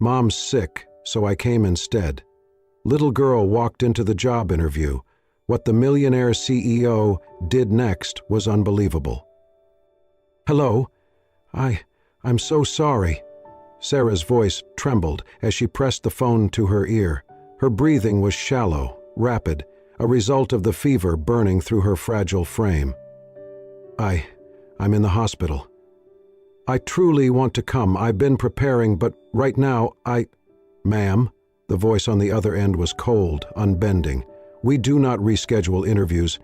Mom's sick, so I came instead. Little girl walked into the job interview. What the Millionaire CEO did next was unbelievable. Hello? I'm so sorry. Sarah's voice trembled as she pressed the phone to her ear. Her breathing was shallow, rapid, a result of the fever burning through her fragile frame. I'm in the hospital. I truly want to come. I've been preparing, but right now Ma'am, the voice on the other end was cold, unbending. We do not reschedule interviews.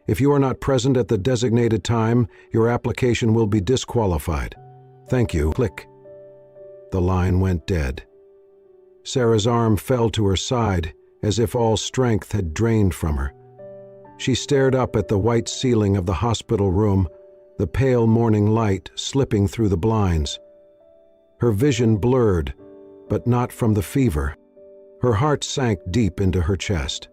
If you are not present at the designated time, your application will be disqualified. Thank you. Click. The line went dead. Sarah's arm fell to her side, as if all strength had drained from her. She stared up at the white ceiling of the hospital room, the pale morning light slipping through the blinds. Her vision blurred, but not from the fever. Her heart sank deep into her chest.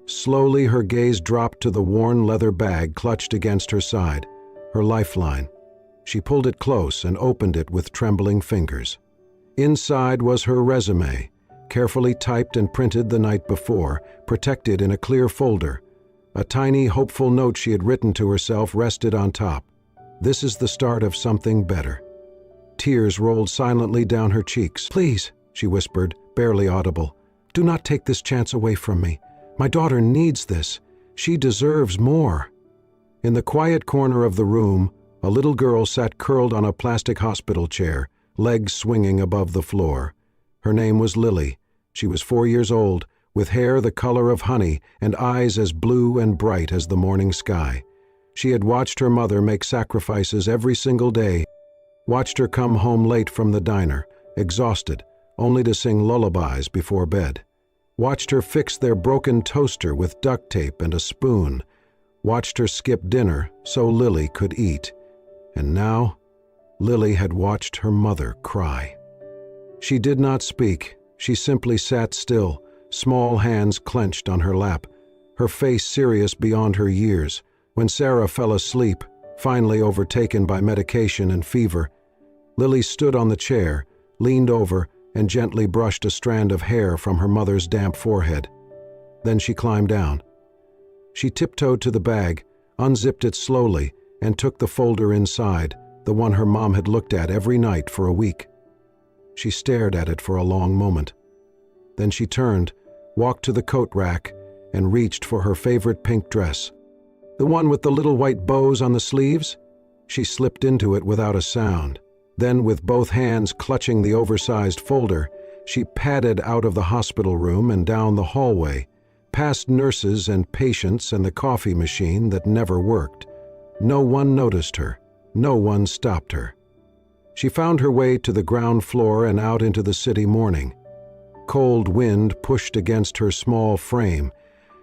Slowly her gaze dropped to the worn leather bag clutched against her side, her lifeline. She pulled it close and opened it with trembling fingers. Inside was her resume, carefully typed and printed the night before, protected in a clear folder. A tiny, hopeful note she had written to herself rested on top. This is the start of something better. Tears rolled silently down her cheeks. Please, she whispered, barely audible, do not take this chance away from me. My daughter needs this. She deserves more. In the quiet corner of the room, a little girl sat curled on a plastic hospital chair, legs swinging above the floor. Her name was Lily. She was 4 years old, with hair the color of honey and eyes as blue and bright as the morning sky. She had watched her mother make sacrifices every single day, watched her come home late from the diner, exhausted, only to sing lullabies before bed. Watched her fix their broken toaster with duct tape and a spoon. Watched her skip dinner so Lily could eat. And now, Lily had watched her mother cry. She did not speak. She simply sat still, small hands clenched on her lap, her face serious beyond her years. When Sarah fell asleep, finally overtaken by medication and fever, Lily stood on the chair, leaned over, and gently brushed a strand of hair from her mother's damp forehead. Then she climbed down. She tiptoed to the bag, unzipped it slowly, and took the folder inside, the one her mom had looked at every night for a week. She stared at it for a long moment. Then she turned, walked to the coat rack, and reached for her favorite pink dress. The one with the little white bows on the sleeves? She slipped into it without a sound. Then, with both hands clutching the oversized folder, she padded out of the hospital room and down the hallway, past nurses and patients and the coffee machine that never worked. No one noticed her. No one stopped her. She found her way to the ground floor and out into the city morning. Cold wind pushed against her small frame,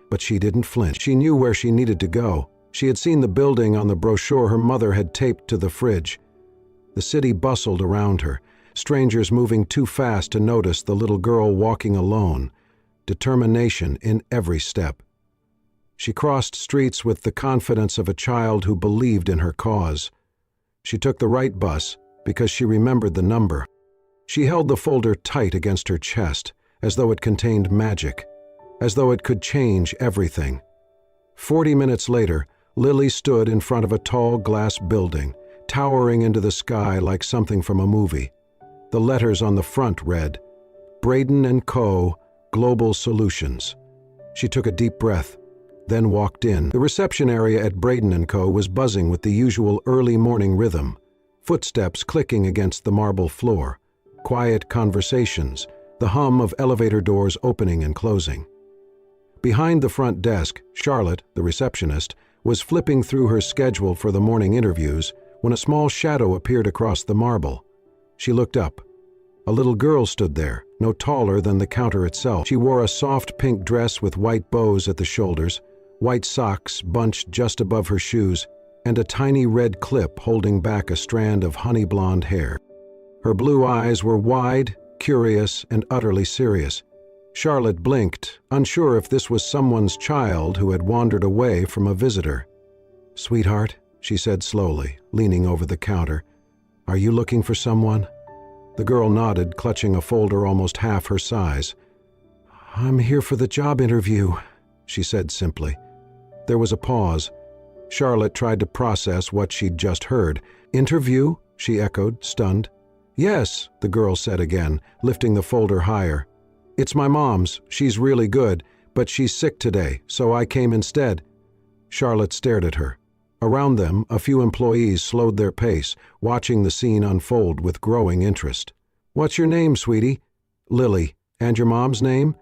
but she didn't flinch. She knew where she needed to go. She had seen the building on the brochure her mother had taped to the fridge. The city bustled around her, strangers moving too fast to notice the little girl walking alone, determination in every step. She crossed streets with the confidence of a child who believed in her cause. She took the right bus because she remembered the number. She held the folder tight against her chest, as though it contained magic, as though it could change everything. 40 minutes later, Lily stood in front of a tall glass building, towering into the sky like something from a movie. The letters on the front read, Braden & Co. Global Solutions. She took a deep breath, then walked in. The reception area at Braden & Co. was buzzing with the usual early morning rhythm, footsteps clicking against the marble floor, quiet conversations, the hum of elevator doors opening and closing. Behind the front desk, Charlotte, the receptionist, was flipping through her schedule for the morning interviews when a small shadow appeared across the marble. She looked up. A little girl stood there, no taller than the counter itself. She wore a soft pink dress with white bows at the shoulders, white socks bunched just above her shoes, and a tiny red clip holding back a strand of honey blonde hair. Her blue eyes were wide, curious, and utterly serious. Charlotte blinked, unsure if this was someone's child who had wandered away from a visitor. "Sweetheart," she said slowly, leaning over the counter, "are you looking for someone?" The girl nodded, clutching a folder almost half her size. "I'm here for the job interview," she said simply. There was a pause. Charlotte tried to process what she'd just heard. "Interview?" she echoed, stunned. "Yes," the girl said again, lifting the folder higher. "It's my mom's. She's really good, but she's sick today, so I came instead." Charlotte stared at her. Around them, a few employees slowed their pace, watching the scene unfold with growing interest. "What's your name, sweetie?" "Lily. And your mom's name?"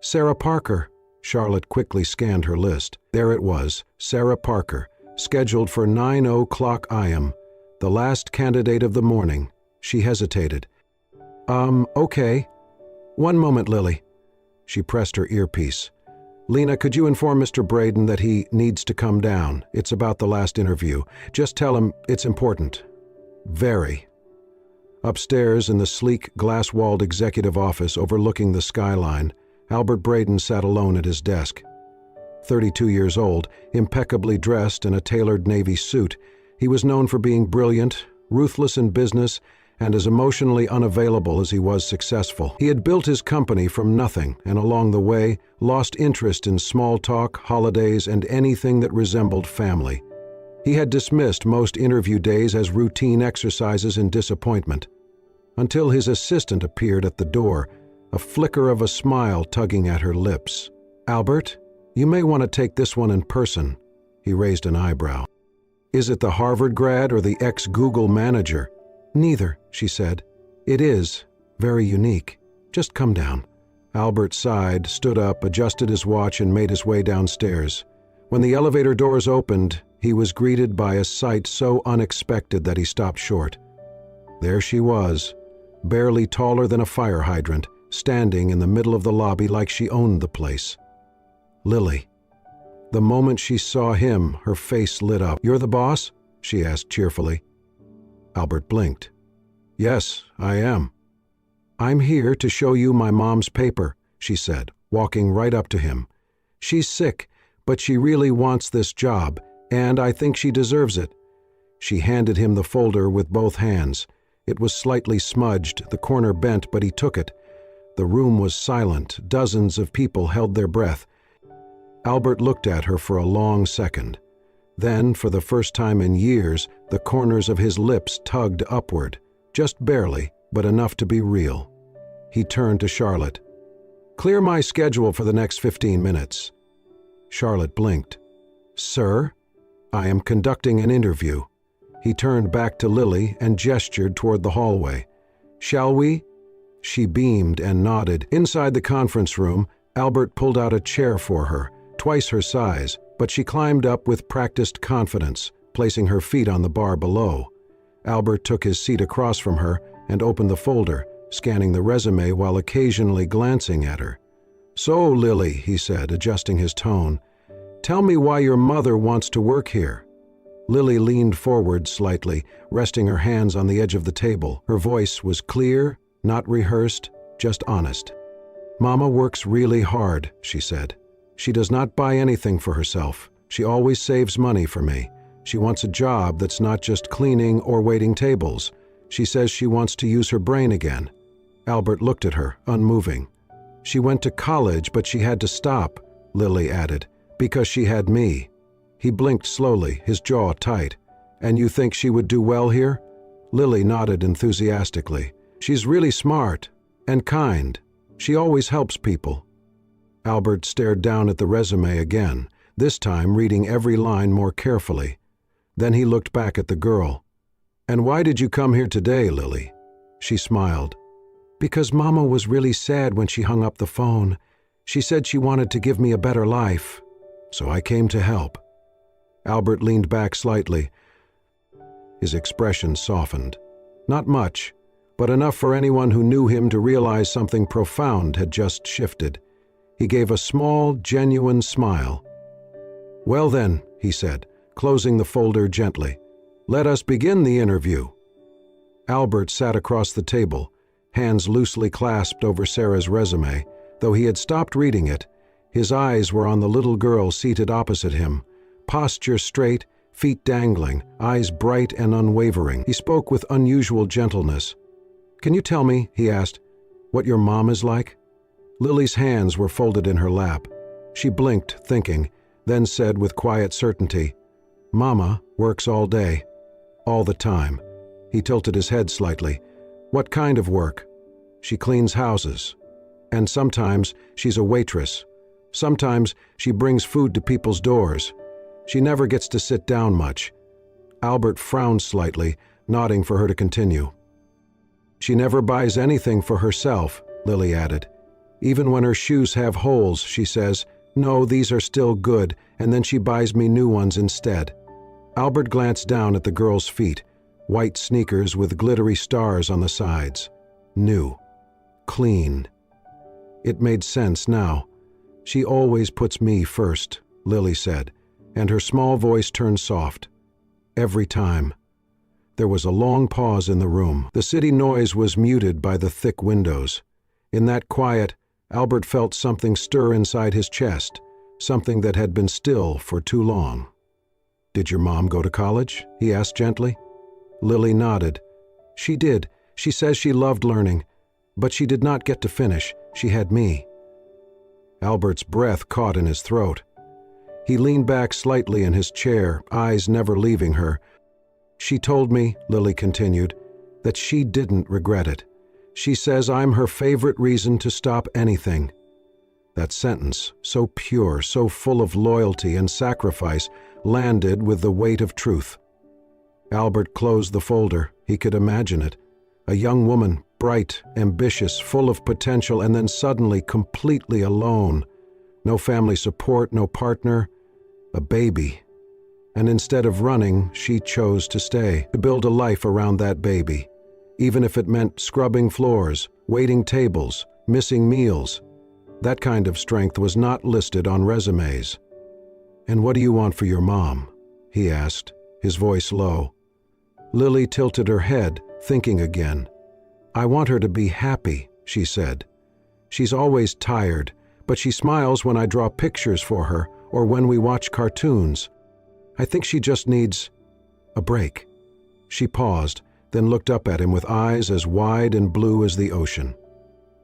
"Sarah Parker." Charlotte quickly scanned her list. There it was, Sarah Parker, scheduled for 9:00 a.m., the last candidate of the morning. She hesitated. Okay. One moment, Lily." She pressed her earpiece. "Lena, could you inform Mr. Braden that he needs to come down? It's about the last interview. Just tell him it's important." "Very." Upstairs in the sleek, glass-walled executive office overlooking the skyline, Albert Braden sat alone at his desk. 32 years old, impeccably dressed in a tailored navy suit, he was known for being brilliant, ruthless in business, and as emotionally unavailable as he was successful. He had built his company from nothing, and along the way, lost interest in small talk, holidays, and anything that resembled family. He had dismissed most interview days as routine exercises in disappointment. Until his assistant appeared at the door, a flicker of a smile tugging at her lips. "Albert, you may want to take this one in person." He raised an eyebrow. "Is it the Harvard grad or the ex-Google manager?" "Neither," she said. "It is. Very unique. Just come down." Albert sighed, stood up, adjusted his watch, and made his way downstairs. When the elevator doors opened, he was greeted by a sight so unexpected that he stopped short. There she was, barely taller than a fire hydrant, standing in the middle of the lobby like she owned the place. Lily. The moment she saw him, her face lit up. "You're the boss?" she asked cheerfully. Albert blinked. "Yes, I am." "I'm here to show you my mom's paper," she said, walking right up to him. "She's sick, but she really wants this job, and I think she deserves it." She handed him the folder with both hands. It was slightly smudged, the corner bent, but he took it. The room was silent. Dozens of people held their breath. Albert looked at her for a long second. Then, for the first time in years, the corners of his lips tugged upward, just barely, but enough to be real. He turned to Charlotte. "Clear my schedule for the next 15 minutes." Charlotte blinked. "Sir, I am conducting an interview." He turned back to Lily and gestured toward the hallway. "Shall we?" She beamed and nodded. Inside the conference room, Albert pulled out a chair for her, twice her size, but she climbed up with practiced confidence, placing her feet on the bar below. Albert took his seat across from her and opened the folder, scanning the resume while occasionally glancing at her. "So, Lily," he said, adjusting his tone, "tell me why your mother wants to work here." Lily leaned forward slightly, resting her hands on the edge of the table. Her voice was clear, not rehearsed, just honest. "Mama works really hard," she said. "She does not buy anything for herself. She always saves money for me. She wants a job that's not just cleaning or waiting tables. She says she wants to use her brain again." Albert looked at her, unmoving. "She went to college, but she had to stop," Lily added, "because she had me." He blinked slowly, his jaw tight. "And you think she would do well here?" Lily nodded enthusiastically. "She's really smart and kind. She always helps people." Albert stared down at the resume again, this time reading every line more carefully. Then he looked back at the girl. "And why did you come here today, Lily?" She smiled. "Because Mama was really sad when she hung up the phone. She said she wanted to give me a better life. So I came to help." Albert leaned back slightly. His expression softened. Not much, but enough for anyone who knew him to realize something profound had just shifted. He gave a small, genuine smile. "Well then," he said, closing the folder gently, "let us begin the interview." Albert sat across the table, hands loosely clasped over Sarah's resume. Though he had stopped reading it, his eyes were on the little girl seated opposite him, posture straight, feet dangling, eyes bright and unwavering. He spoke with unusual gentleness. Can you tell me, he asked, what your mom is like? Lily's hands were folded in her lap. She blinked, thinking, then said with quiet certainty, Mama works all day. All the time. He tilted his head slightly. What kind of work? She cleans houses. And sometimes she's a waitress. Sometimes she brings food to people's doors. She never gets to sit down much. Albert frowned slightly, nodding for her to continue. She never buys anything for herself, Lily added. Even when her shoes have holes, she says, no, these are still good, and then she buys me new ones instead. Albert glanced down at the girl's feet, white sneakers with glittery stars on the sides. New. Clean. It made sense now. She always puts me first, Lily said, and her small voice turned soft. Every time. There was a long pause in the room. The city noise was muted by the thick windows. In that quiet, Albert felt something stir inside his chest, something that had been still for too long. Did your mom go to college? He asked gently. Lily nodded. She did. She says she loved learning. But she did not get to finish. She had me. Albert's breath caught in his throat. He leaned back slightly in his chair, eyes never leaving her. She told me, Lily continued, that she didn't regret it. She says I'm her favorite reason to stop anything. That sentence, so pure, so full of loyalty and sacrifice, landed with the weight of truth. Albert closed the folder. He could imagine it. A young woman, bright, ambitious, full of potential, and then suddenly completely alone. No family support, no partner, a baby. And instead of running, she chose to stay, to build a life around that baby, even if it meant scrubbing floors, waiting tables, missing meals. That kind of strength was not listed on resumes. And what do you want for your mom? He asked, his voice low. Lily tilted her head, thinking again. I want her to be happy, she said. She's always tired, but she smiles when I draw pictures for her or when we watch cartoons. I think she just needs a break. She paused, then looked up at him with eyes as wide and blue as the ocean.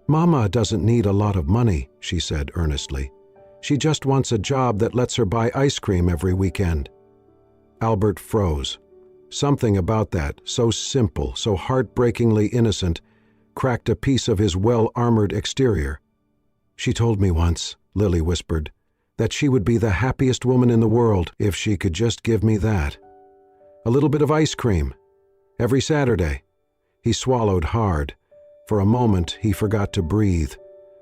Mama doesn't need a lot of money, she said earnestly. She just wants a job that lets her buy ice cream every weekend. Albert froze. Something about that, so simple, so heartbreakingly innocent, cracked a piece of his well-armored exterior. She told me once, Lily whispered, that she would be the happiest woman in the world if she could just give me that. A little bit of ice cream. Every Saturday. He swallowed hard. For a moment, he forgot to breathe.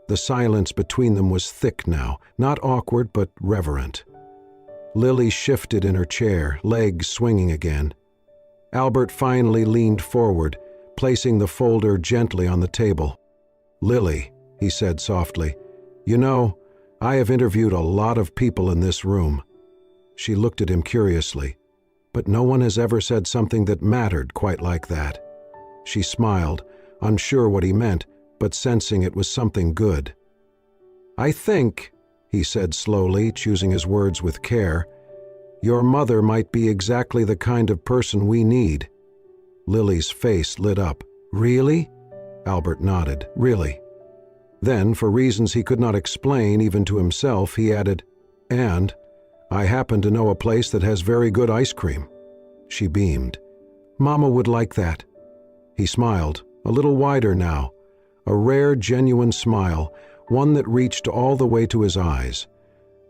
The silence between them was thick now, not awkward but reverent. Lily shifted in her chair, legs swinging again. Albert finally leaned forward, placing the folder gently on the table. Lily, he said softly, you know, I have interviewed a lot of people in this room. She looked at him curiously, but no one has ever said something that mattered quite like that. She smiled, unsure what he meant, but sensing it was something good. I think, he said slowly, choosing his words with care, your mother might be exactly the kind of person we need. Lily's face lit up. Really? Albert nodded. Really. Then, for reasons he could not explain even to himself, he added, and I happen to know a place that has very good ice cream. She beamed. Mama would like that. He smiled, a little wider now, a rare, genuine smile, one that reached all the way to his eyes.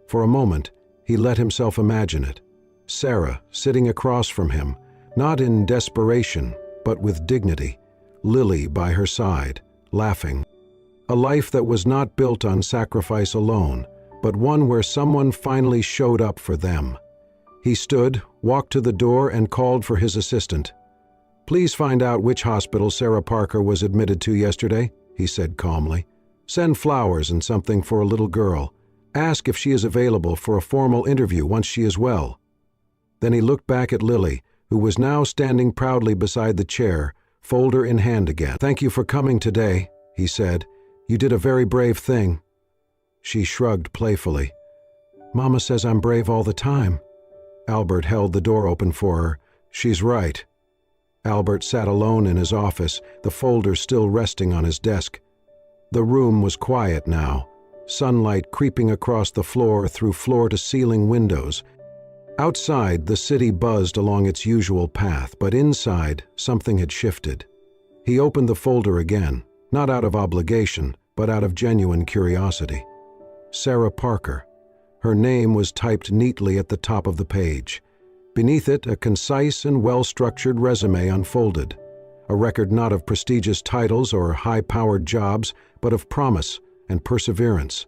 For a moment, he let himself imagine it. Sarah, sitting across from him, not in desperation, but with dignity, Lily by her side, laughing. A life that was not built on sacrifice alone, but one where someone finally showed up for them. He stood, walked to the door, and called for his assistant. Please find out which hospital Sarah Parker was admitted to yesterday, he said calmly. Send flowers and something for a little girl. Ask if she is available for a formal interview once she is well. Then he looked back at Lily, who was now standing proudly beside the chair, folder in hand again. Thank you for coming today, he said. You did a very brave thing. She shrugged playfully. Mama says I'm brave all the time. Albert held the door open for her. She's right. Albert sat alone in his office, the folder still resting on his desk. The room was quiet now, sunlight creeping across the floor through floor-to-ceiling windows. Outside, the city buzzed along its usual path, but inside, something had shifted. He opened the folder again, not out of obligation, but out of genuine curiosity. Sarah Parker. Her name was typed neatly at the top of the page. Beneath it, a concise and well-structured resume unfolded. A record not of prestigious titles or high-powered jobs, but of promise and perseverance.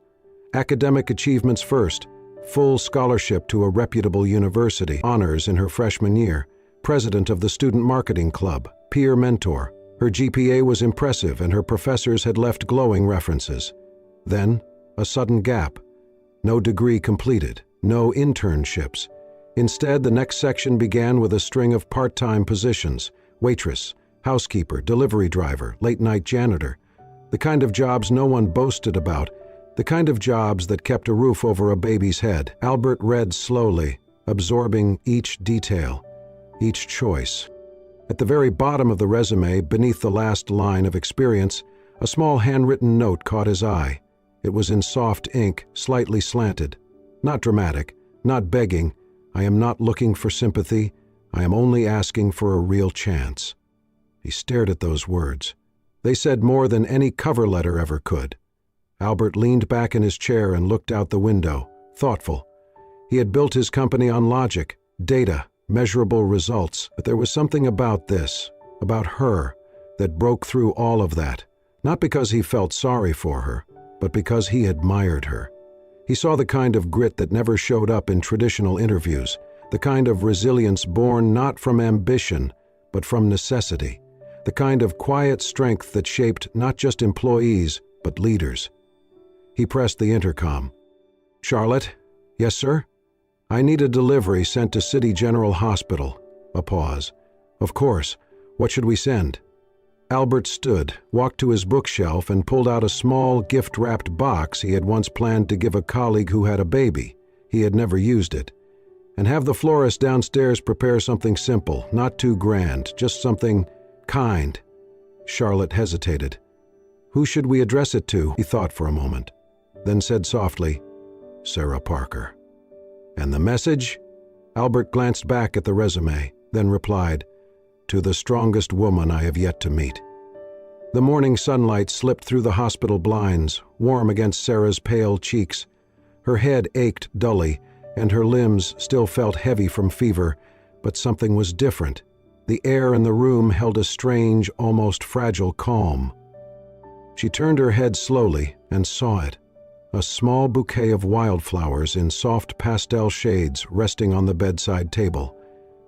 Academic achievements first, full scholarship to a reputable university, honors in her freshman year, president of the Student Marketing Club, peer mentor. Her GPA was impressive and her professors had left glowing references. Then, a sudden gap. No degree completed, no internships. Instead, the next section began with a string of part-time positions: waitress, housekeeper, delivery driver, late-night janitor. The kind of jobs no one boasted about, the kind of jobs that kept a roof over a baby's head. Albert read slowly, absorbing each detail, each choice. At the very bottom of the resume, beneath the last line of experience, a small handwritten note caught his eye. It was in soft ink, slightly slanted. Not dramatic, not begging. I am not looking for sympathy. I am only asking for a real chance. He stared at those words. They said more than any cover letter ever could. Albert leaned back in his chair and looked out the window, thoughtful. He had built his company on logic, data, measurable results, but there was something about this, about her, that broke through all of that, not because he felt sorry for her, but because he admired her. He saw the kind of grit that never showed up in traditional interviews, the kind of resilience born not from ambition, but from necessity, the kind of quiet strength that shaped not just employees, but leaders. He pressed the intercom. "Charlotte?" "Yes, sir?" "I need a delivery sent to City General Hospital." A pause. "Of course. What should we send?" Albert stood, walked to his bookshelf, and pulled out a small, gift-wrapped box he had once planned to give a colleague who had a baby. He had never used it. "And have the florist downstairs prepare something simple, not too grand, just something kind." Charlotte hesitated. "Who should we address it to?" He thought for a moment, then said softly, "Sarah Parker." "And the message?" Albert glanced back at the resume, then replied, "To the strongest woman I have yet to meet." The morning sunlight slipped through the hospital blinds, warm against Sarah's pale cheeks. Her head ached dully, and her limbs still felt heavy from fever, but something was different. The air in the room held a strange, almost fragile calm. She turned her head slowly and saw it. A small bouquet of wildflowers in soft pastel shades resting on the bedside table.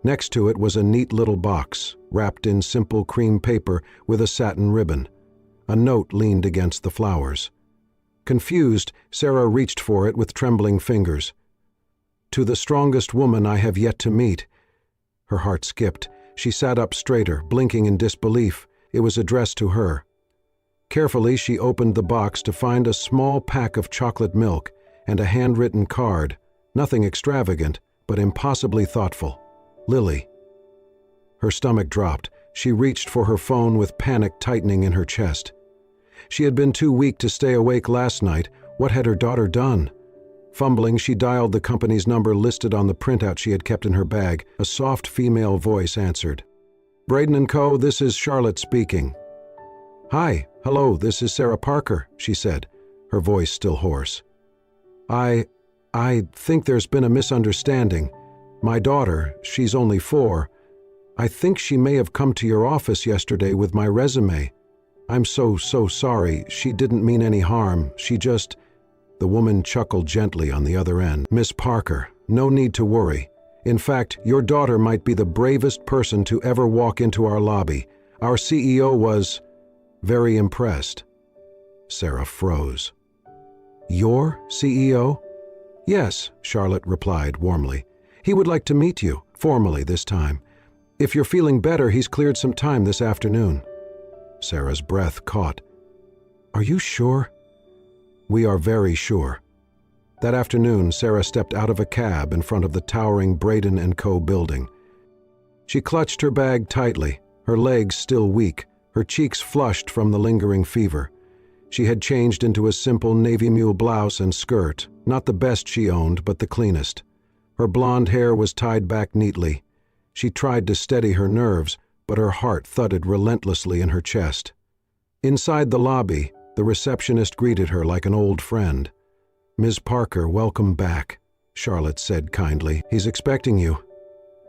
Next to it was a neat little box, wrapped in simple cream paper with a satin ribbon. A note leaned against the flowers. Confused, Sarah reached for it with trembling fingers. "To the strongest woman I have yet to meet." Her heart skipped. She sat up straighter, blinking in disbelief. It was addressed to her. Carefully, she opened the box to find a small pack of chocolate milk and a handwritten card, nothing extravagant, but impossibly thoughtful. "Lily." Her stomach dropped. She reached for her phone with panic tightening in her chest. She had been too weak to stay awake last night. What had her daughter done? Fumbling, she dialed the company's number listed on the printout she had kept in her bag. A soft female voice answered. "Braden & Co., this is Charlotte speaking." "Hi, hello, this is Sarah Parker," she said, her voice still hoarse. I think there's been a misunderstanding. My daughter, she's only 4. I think she may have come to your office yesterday with my resume. I'm so sorry. She didn't mean any harm. She just..." The woman chuckled gently on the other end. "Miss Parker, no need to worry. In fact, your daughter might be the bravest person to ever walk into our lobby. Our CEO was very impressed." Sarah froze. "Your CEO?" "Yes," Charlotte replied warmly. "He would like to meet you, formally this time. If you're feeling better, he's cleared some time this afternoon." Sarah's breath caught. "Are you sure?" "We are very sure." That afternoon, Sarah stepped out of a cab in front of the towering Braden & Co. building. She clutched her bag tightly, her legs still weak, her cheeks flushed from the lingering fever. She had changed into a simple navy mule blouse and skirt, not the best she owned, but the cleanest. Her blonde hair was tied back neatly. She tried to steady her nerves, but her heart thudded relentlessly in her chest. Inside the lobby, the receptionist greeted her like an old friend. "Ms. Parker, welcome back," Charlotte said kindly. "He's expecting you."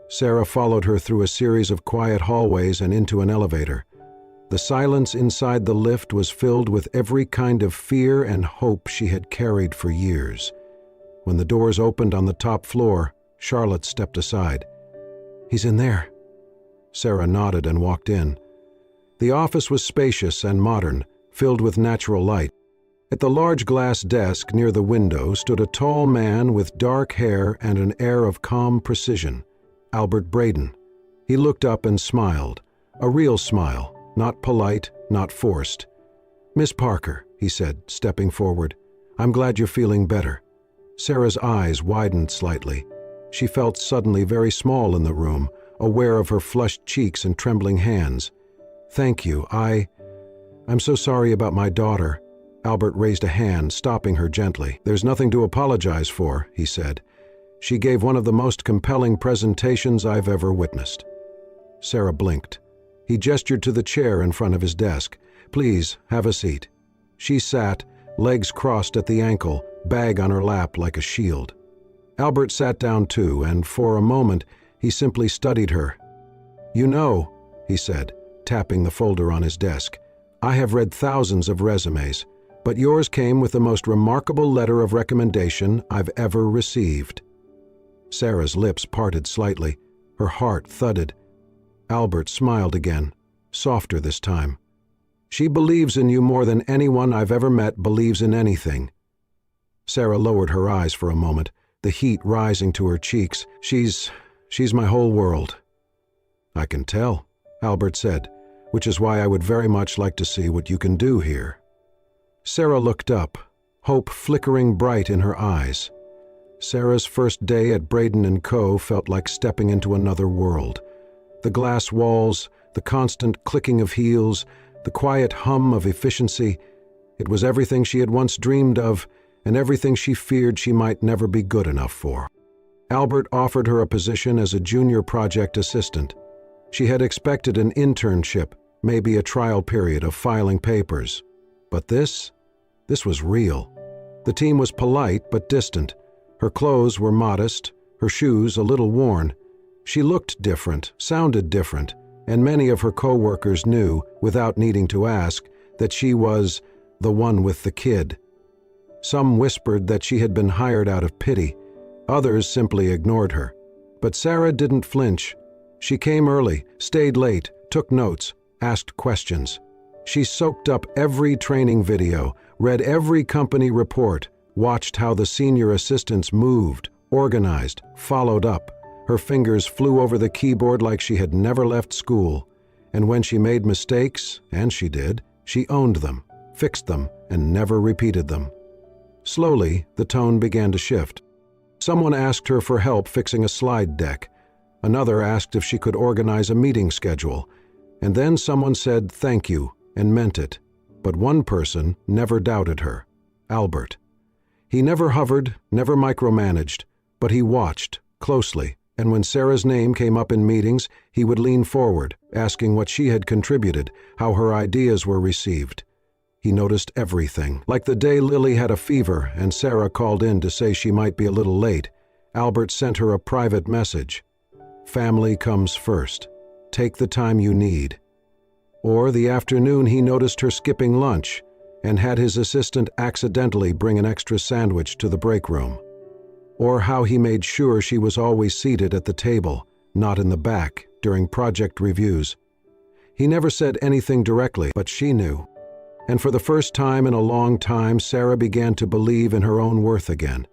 Sarah followed her through a series of quiet hallways and into an elevator. The silence inside the lift was filled with every kind of fear and hope she had carried for years. When the doors opened on the top floor, Charlotte stepped aside. "He's in there." Sarah nodded and walked in. The office was spacious and modern, filled with natural light. At the large glass desk near the window stood a tall man with dark hair and an air of calm precision, Albert Braden. He looked up and smiled, a real smile, not polite, not forced. "Miss Parker," he said, stepping forward, "I'm glad you're feeling better." Sarah's eyes widened slightly. She felt suddenly very small in the room, aware of her flushed cheeks and trembling hands. "Thank you. I'm so sorry about my daughter." Albert raised a hand, stopping her gently. "There's nothing to apologize for," he said. "She gave one of the most compelling presentations I've ever witnessed." Sarah blinked. He gestured to the chair in front of his desk. "Please, have a seat." She sat, legs crossed at the ankle, bag on her lap like a shield. Albert sat down too, and for a moment he simply studied her. "You know," he said, tapping the folder on his desk, "I have read thousands of resumes, but yours came with the most remarkable letter of recommendation I've ever received." Sarah's lips parted slightly. Her heart thudded. Albert smiled again, softer this time. "She believes in you more than anyone I've ever met believes in anything." Sarah lowered her eyes for a moment, the heat rising to her cheeks. She's my whole world." "I can tell," Albert said, "which is why I would very much like to see what you can do here." Sarah looked up, hope flickering bright in her eyes. Sarah's first day at Braden & Co. felt like stepping into another world. The glass walls, the constant clicking of heels, the quiet hum of efficiency, it was everything she had once dreamed of and everything she feared she might never be good enough for. Albert offered her a position as a junior project assistant. She had expected an internship, maybe a trial period of filing papers. But this was real. The team was polite but distant. Her clothes were modest, her shoes a little worn. She looked different, sounded different, and many of her co-workers knew, without needing to ask, that she was the one with the kid. Some whispered that she had been hired out of pity. Others simply ignored her. But Sarah didn't flinch. She came early, stayed late, took notes, asked questions. She soaked up every training video, read every company report, watched how the senior assistants moved, organized, followed up. Her fingers flew over the keyboard like she had never left school. And when she made mistakes, and she did, she owned them, fixed them, and never repeated them. Slowly, the tone began to shift. Someone asked her for help fixing a slide deck. Another asked if she could organize a meeting schedule. And then someone said thank you and meant it. But one person never doubted her, Albert. He never hovered, never micromanaged, but he watched closely, and when Sarah's name came up in meetings, he would lean forward, asking what she had contributed, how her ideas were received. He noticed everything. Like the day Lily had a fever and Sarah called in to say she might be a little late, Albert sent her a private message. "Family comes first. Take the time you need." Or the afternoon he noticed her skipping lunch and had his assistant accidentally bring an extra sandwich to the break room. Or how he made sure she was always seated at the table, not in the back, during project reviews. He never said anything directly, but she knew. And for the first time in a long time, Sarah began to believe in her own worth again.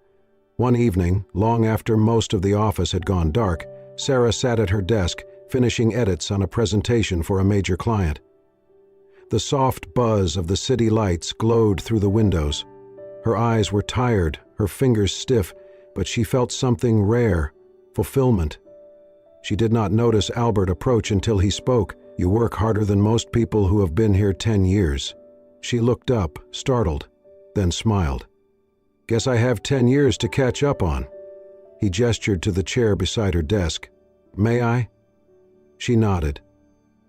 One evening, long after most of the office had gone dark, Sarah sat at her desk, finishing edits on a presentation for a major client. The soft buzz of the city lights glowed through the windows. Her eyes were tired, her fingers stiff, but she felt something rare, fulfillment. She did not notice Albert approach until he spoke, You work harder than most people who have been here 10 years. She looked up, startled, then smiled. Guess I have 10 years to catch up on. He gestured to the chair beside her desk. May I? She nodded.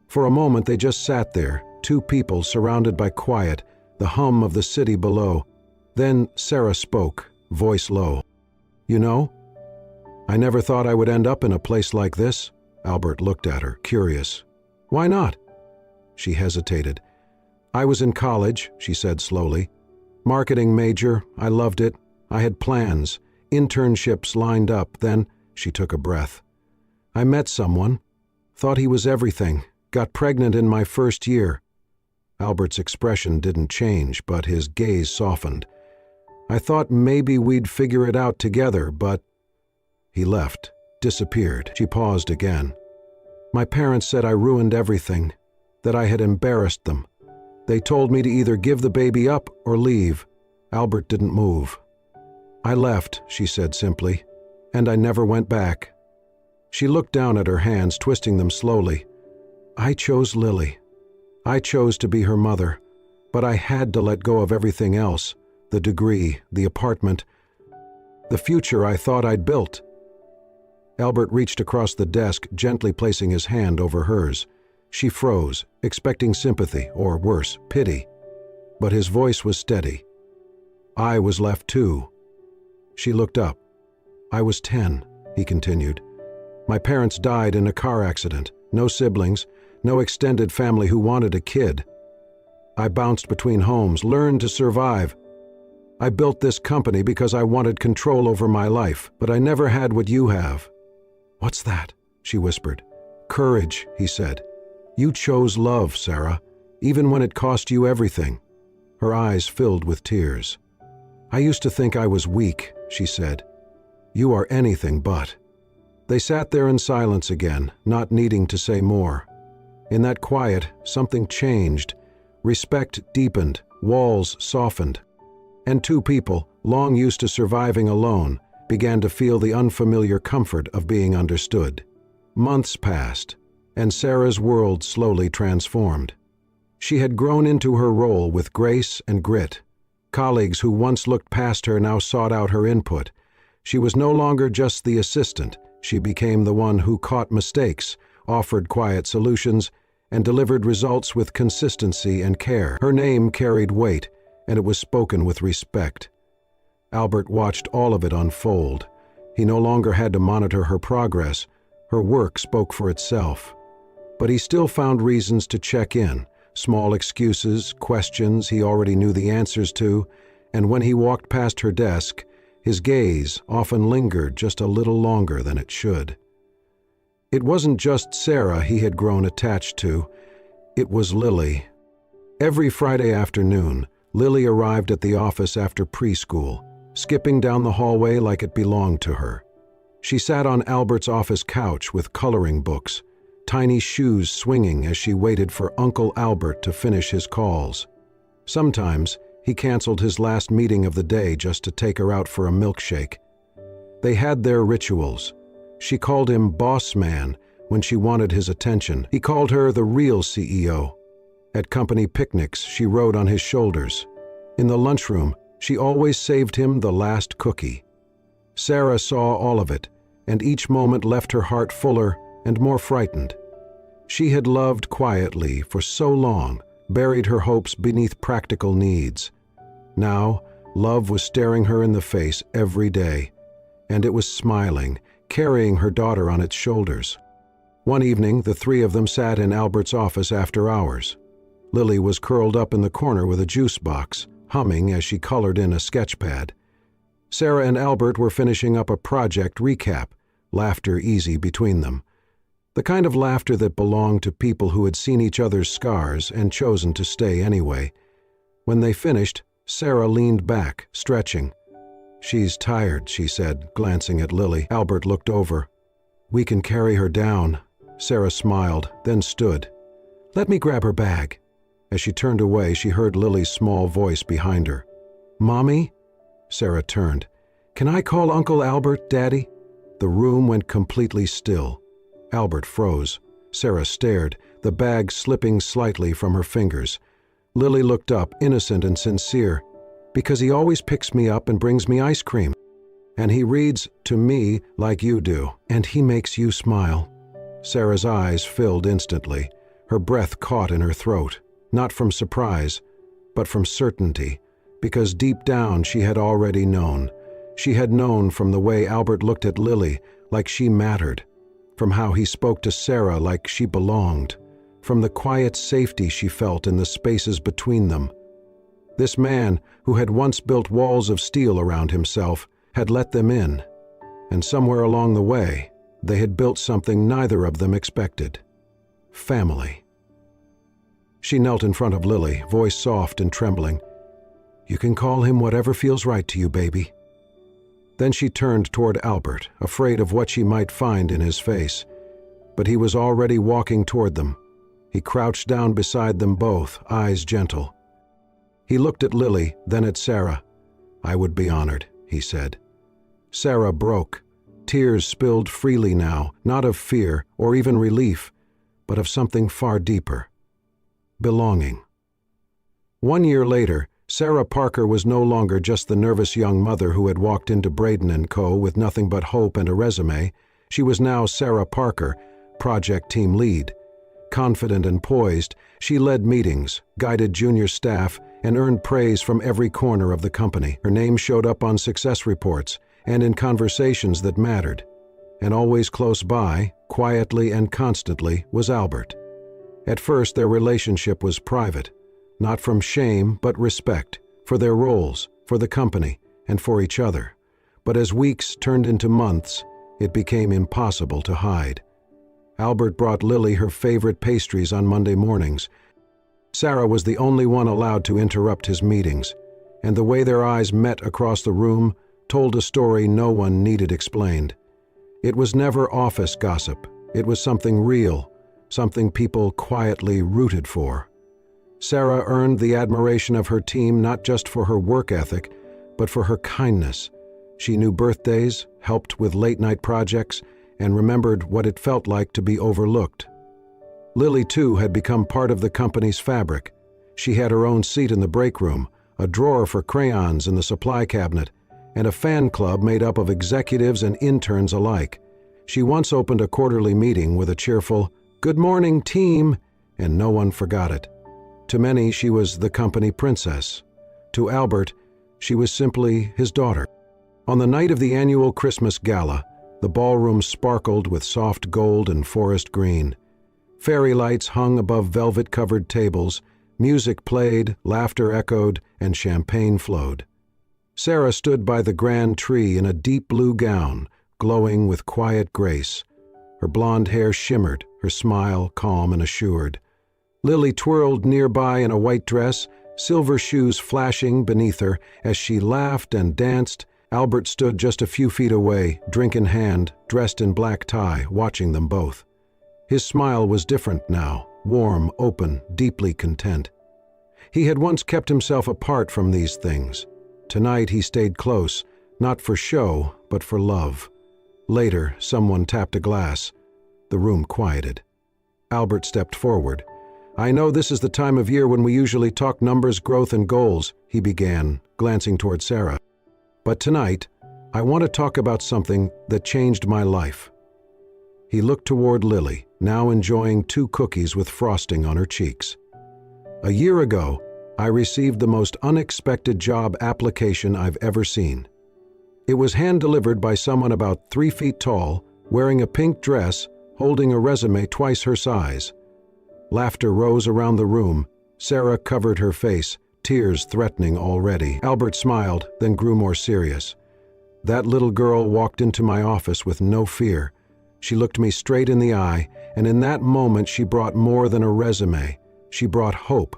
For a moment they just sat there, two people surrounded by quiet, the hum of the city below. Then Sarah spoke, voice low. You know, I never thought I would end up in a place like this. Albert looked at her, curious. Why not? She hesitated. I was in college, she said slowly. Marketing major, I loved it. I had plans, internships lined up. Then she took a breath. I met someone, thought he was everything, got pregnant in my first year. Albert's expression didn't change, but his gaze softened. I thought maybe we'd figure it out together, but... He left, disappeared. She paused again. My parents said I ruined everything, that I had embarrassed them. They told me to either give the baby up or leave. Albert didn't move. I left, she said simply, and I never went back. She looked down at her hands, twisting them slowly. I chose Lily. I chose to be her mother, but I had to let go of everything else, the degree, the apartment, the future I thought I'd built. Albert reached across the desk, gently placing his hand over hers. She froze, expecting sympathy, or worse, pity. But his voice was steady. I was left too. She looked up. I was 10, he continued. My parents died in a car accident. No siblings, no extended family who wanted a kid. I bounced between homes, learned to survive. I built this company because I wanted control over my life, but I never had what you have. What's that? She whispered. Courage, he said. You chose love, Sarah, even when it cost you everything. Her eyes filled with tears. I used to think I was weak, she said. You are anything but. They sat there in silence again, not needing to say more. In that quiet, something changed. Respect deepened, walls softened. And two people, long used to surviving alone, began to feel the unfamiliar comfort of being understood. Months passed, and Sarah's world slowly transformed. She had grown into her role with grace and grit. Colleagues who once looked past her now sought out her input. She was no longer just the assistant. She became the one who caught mistakes, offered quiet solutions, and delivered results with consistency and care. Her name carried weight, and it was spoken with respect. Albert watched all of it unfold. He no longer had to monitor her progress. Her work spoke for itself. But he still found reasons to check in, small excuses, questions he already knew the answers to, and when he walked past her desk, his gaze often lingered just a little longer than it should. It wasn't just Sarah he had grown attached to, it was Lily. Every Friday afternoon, Lily arrived at the office after preschool, skipping down the hallway like it belonged to her. She sat on Albert's office couch with coloring books, tiny shoes swinging as she waited for Uncle Albert to finish his calls. Sometimes, he canceled his last meeting of the day just to take her out for a milkshake. They had their rituals. She called him boss man when she wanted his attention. He called her the real CEO. At company picnics, she rode on his shoulders. In the lunchroom, she always saved him the last cookie. Sarah saw all of it, and each moment left her heart fuller and more frightened. She had loved quietly for so long, buried her hopes beneath practical needs. Now, love was staring her in the face every day, and it was smiling, carrying her daughter on its shoulders. One evening, the three of them sat in Albert's office after hours. Lily was curled up in the corner with a juice box, humming as she colored in a sketch pad. Sarah and Albert were finishing up a project recap, laughter easy between them. The kind of laughter that belonged to people who had seen each other's scars and chosen to stay anyway. When they finished, Sarah leaned back, stretching. She's tired, she said, glancing at Lily. Albert looked over. We can carry her down. Sarah smiled, then stood. Let me grab her bag. As she turned away, she heard Lily's small voice behind her. Mommy? Sarah turned. Can I call Uncle Albert, Daddy? The room went completely still. Albert froze. Sarah stared, the bag slipping slightly from her fingers. Lily looked up, innocent and sincere. "Because he always picks me up and brings me ice cream. And he reads to me like you do, and he makes you smile." Sarah's eyes filled instantly. Her breath caught in her throat, not from surprise, but from certainty, because deep down she had already known. She had known from the way Albert looked at Lily like she mattered, from how he spoke to Sarah like she belonged, from the quiet safety she felt in the spaces between them. This man, who had once built walls of steel around himself, had let them in, and somewhere along the way, they had built something neither of them expected: family. She knelt in front of Lily, voice soft and trembling. "You can call him whatever feels right to you, baby." Then she turned toward Albert, afraid of what she might find in his face. But he was already walking toward them. He crouched down beside them both, eyes gentle. He looked at Lily, then at Sarah. "I would be honored," he said. Sarah broke. Tears spilled freely now, not of fear or even relief, but of something far deeper: belonging. 1 year later, Sarah Parker was no longer just the nervous young mother who had walked into Braden & Co. with nothing but hope and a resume. She was now Sarah Parker, project team lead. Confident and poised, she led meetings, guided junior staff, and earned praise from every corner of the company. Her name showed up on success reports and in conversations that mattered. And always close by, quietly and constantly, was Albert. At first, their relationship was private, not from shame but respect, for their roles, for the company, and for each other. But as weeks turned into months, it became impossible to hide. Albert brought Lily her favorite pastries on Monday mornings. Sarah was the only one allowed to interrupt his meetings, and the way their eyes met across the room told a story no one needed explained. It was never office gossip. It was something real, something people quietly rooted for. Sarah earned the admiration of her team not just for her work ethic, but for her kindness. She knew birthdays, helped with late-night projects, and remembered what it felt like to be overlooked. Lily, too, had become part of the company's fabric. She had her own seat in the break room, a drawer for crayons in the supply cabinet, and a fan club made up of executives and interns alike. She once opened a quarterly meeting with a cheerful, "Good morning, team," and no one forgot it. To many, she was the company princess. To Albert, she was simply his daughter. On the night of the annual Christmas gala, the ballroom sparkled with soft gold and forest green. Fairy lights hung above velvet-covered tables, music played, laughter echoed, and champagne flowed. Sarah stood by the grand tree in a deep blue gown, glowing with quiet grace. Her blonde hair shimmered, her smile calm and assured. Lily twirled nearby in a white dress, silver shoes flashing beneath her. As she laughed and danced, Albert stood just a few feet away, drink in hand, dressed in black tie, watching them both. His smile was different now, warm, open, deeply content. He had once kept himself apart from these things. Tonight he stayed close, not for show, but for love. Later, someone tapped a glass. The room quieted. Albert stepped forward. "I know this is the time of year when we usually talk numbers, growth, and goals," he began, glancing toward Sarah. "But tonight, I want to talk about something that changed my life." He looked toward Lily, now enjoying 2 cookies with frosting on her cheeks. "A year ago, I received the most unexpected job application I've ever seen. It was hand-delivered by someone about 3 feet tall, wearing a pink dress, holding a resume twice her size." Laughter rose around the room. Sarah covered her face, tears threatening already. Albert smiled, then grew more serious. "That little girl walked into my office with no fear. She looked me straight in the eye, and in that moment she brought more than a resume. She brought hope,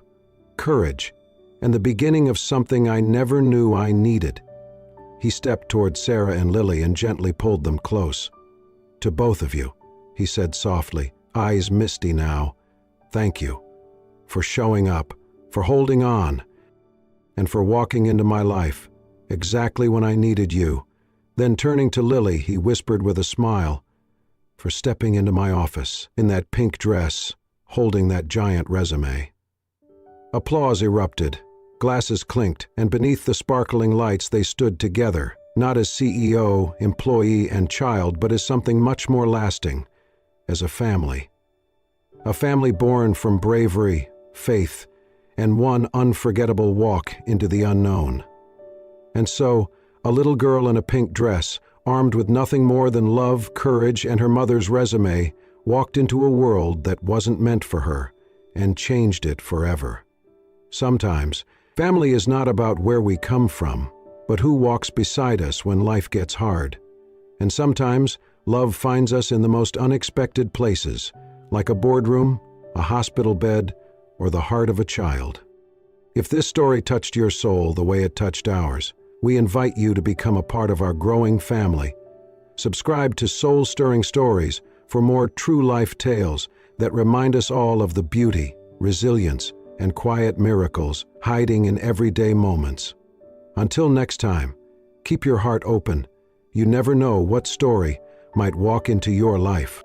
courage, and the beginning of something I never knew I needed." He stepped toward Sarah and Lily and gently pulled them close. "To both of you," he said softly, eyes misty now, "thank you for showing up, for holding on, and for walking into my life exactly when I needed you." Then turning to Lily, he whispered with a smile, "For stepping into my office in that pink dress, holding that giant resume. Applause erupted, glasses clinked, and beneath the sparkling lights they stood together, not as CEO, employee, and child, but as something much more lasting, as a family. A family born from bravery, faith, and one unforgettable walk into the unknown. And so, a little girl in a pink dress, armed with nothing more than love, courage, and her mother's resume, walked into a world that wasn't meant for her and changed it forever. Sometimes, family is not about where we come from, but who walks beside us when life gets hard. And sometimes, love finds us in the most unexpected places, like a boardroom, a hospital bed, or the heart of a child. If this story touched your soul the way it touched ours, we invite you to become a part of our growing family. Subscribe to Soul-Stirring Stories for more true life tales that remind us all of the beauty, resilience, and quiet miracles hiding in everyday moments. Until next time, keep your heart open. You never know what story might walk into your life.